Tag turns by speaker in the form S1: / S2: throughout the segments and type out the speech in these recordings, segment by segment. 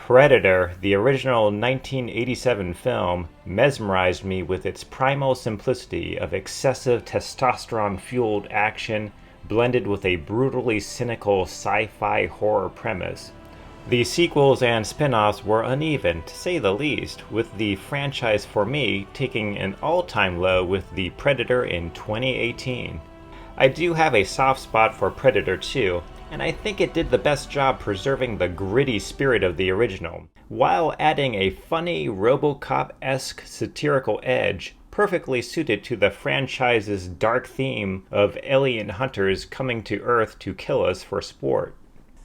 S1: Predator, the original 1987 film, mesmerized me with its primal simplicity of excessive testosterone-fueled action blended with a brutally cynical sci-fi horror premise. The sequels and spin-offs were uneven, to say the least, with the franchise for me taking an all-time low with The Predator in 2018. I do have a soft spot for Predator 2, and I think it did the best job preserving the gritty spirit of the original, while adding a funny RoboCop-esque satirical edge perfectly suited to the franchise's dark theme of alien hunters coming to Earth to kill us for sport.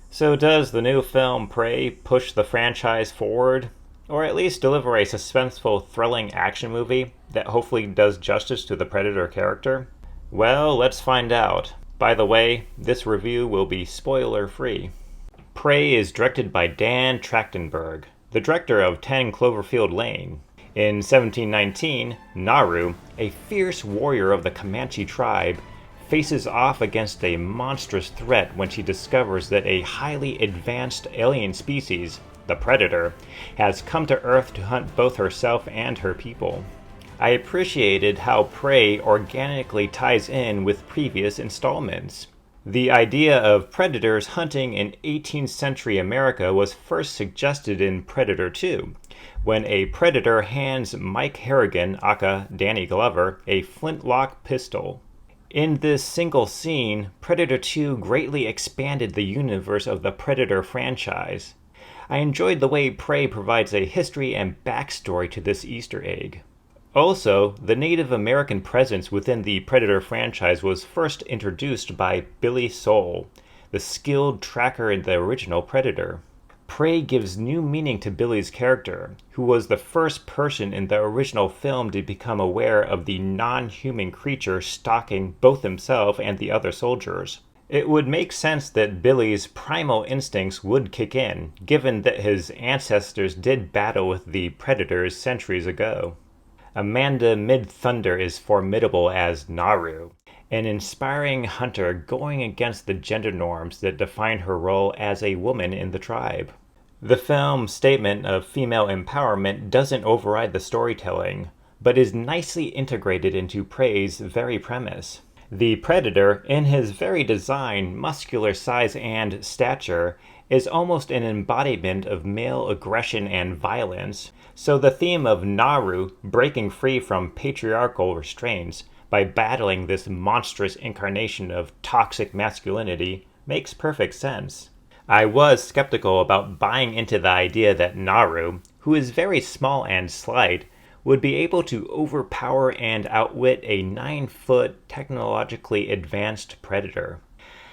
S1: So does the new film Prey push the franchise forward? Or at least deliver a suspenseful, thrilling action movie that hopefully does justice to the Predator character? Well, let's find out. By the way, this review will be spoiler-free. Prey is directed by Dan Trachtenberg, the director of 10 Cloverfield Lane. In 1719, Naru, a fierce warrior of the Comanche tribe, faces off against a monstrous threat when she discovers that a highly advanced alien species, the Predator, has come to Earth to hunt both herself and her people. I appreciated how Prey organically ties in with previous installments. The idea of predators hunting in 18th century America was first suggested in Predator 2, when a predator hands Mike Harrigan, aka Danny Glover, a flintlock pistol. In this single scene, Predator 2 greatly expanded the universe of the Predator franchise. I enjoyed the way Prey provides a history and backstory to this Easter egg. Also, the Native American presence within the Predator franchise was first introduced by Billy Soul, the skilled tracker in the original Predator. Prey gives new meaning to Billy's character, who was the first person in the original film to become aware of the non-human creature stalking both himself and the other soldiers. It would make sense that Billy's primal instincts would kick in, given that his ancestors did battle with the Predators centuries ago. Amber Midthunder is formidable as Naru, an inspiring hunter going against the gender norms that define her role as a woman in the tribe. The film's statement of female empowerment doesn't override the storytelling, but is nicely integrated into Prey's very premise. The Predator, in his very design, muscular size, and stature, is almost an embodiment of male aggression and violence, so the theme of Naru breaking free from patriarchal restraints by battling this monstrous incarnation of toxic masculinity makes perfect sense. I was skeptical about buying into the idea that Naru, who is very small and slight, would be able to overpower and outwit a 9-foot technologically advanced predator.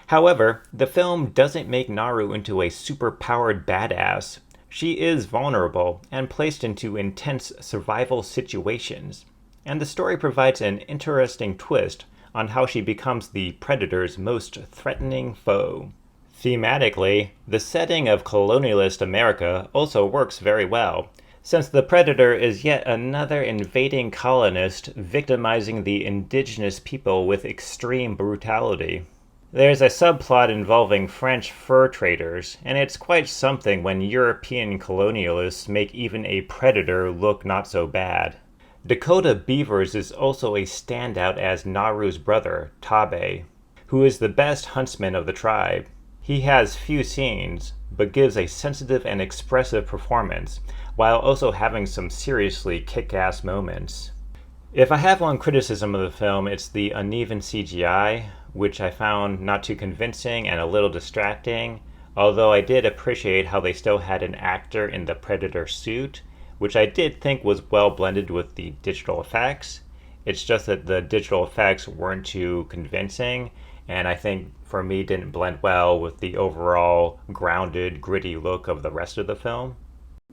S1: However, the film doesn't make Naru into a super-powered badass. She is vulnerable and placed into intense survival situations, and the story provides an interesting twist on how she becomes the Predator's most threatening foe. Thematically, the setting of colonialist America also works very well, since the Predator is yet another invading colonist victimizing the indigenous people with extreme brutality. There's a subplot involving French fur traders, and it's quite something when European colonialists make even a predator look not so bad. Dakota Beavers is also a standout as Naru's brother, Tabe, who is the best huntsman of the tribe. He has few scenes, but gives a sensitive and expressive performance, while also having some seriously kick-ass moments. If I have one criticism of the film, it's the uneven CGI, which I found not too convincing and a little distracting, although I did appreciate how they still had an actor in the Predator suit, which I did think was well blended with the digital effects. It's just that the digital effects weren't too convincing, and I think for me didn't blend well with the overall grounded, gritty look of the rest of the film.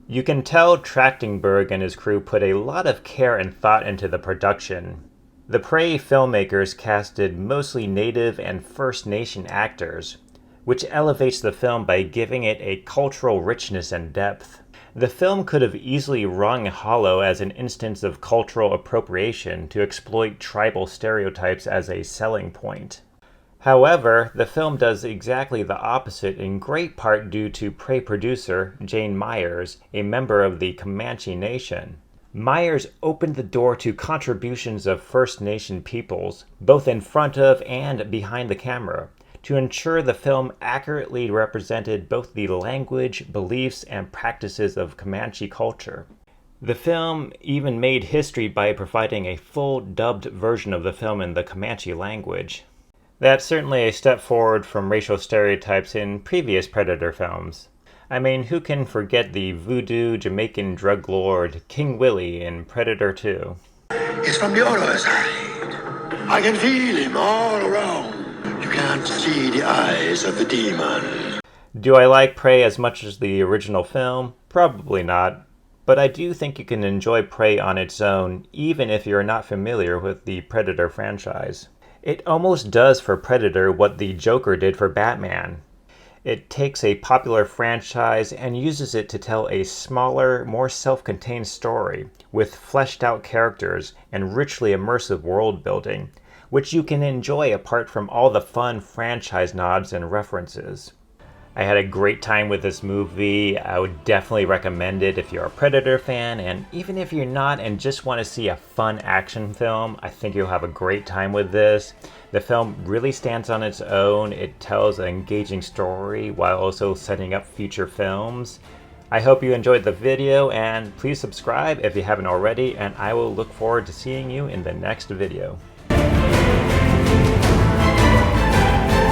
S1: You can tell Trachtenberg and his crew put a lot of care and thought into the production. The Prey filmmakers casted mostly Native and First Nation actors, which elevates the film by giving it a cultural richness and depth. The film could have easily rung hollow as an instance of cultural appropriation to exploit tribal stereotypes as a selling point. However, the film does exactly the opposite in great part due to Prey producer Jane Myers, a member of the Comanche Nation. Myers opened the door to contributions of First Nation peoples, both in front of and behind the camera, to ensure the film accurately represented both the language, beliefs, and practices of Comanche culture. The film even made history by providing a full dubbed version of the film in the Comanche language. That's certainly a step forward from racial stereotypes in previous Predator films. I mean, who can forget the voodoo Jamaican drug lord King Willie in Predator 2?
S2: It's from the other side. I can feel him all around. You can't see the eyes of the demon.
S1: Do I like Prey as much as the original film? Probably not. But I do think you can enjoy Prey on its own, even if you're not familiar with the Predator franchise. It almost does for Predator what the Joker did for Batman. It takes a popular franchise and uses it to tell a smaller, more self-contained story with fleshed out characters and richly immersive world building, which you can enjoy apart from all the fun franchise nods and references. I had a great time with this movie. I would definitely recommend it if you're a Predator fan, and even if you're not and just want to see a fun action film, I think you'll have a great time with this. The film really stands on its own. It tells an engaging story while also setting up future films. I hope you enjoyed the video, and please subscribe if you haven't already, and I will look forward to seeing you in the next video.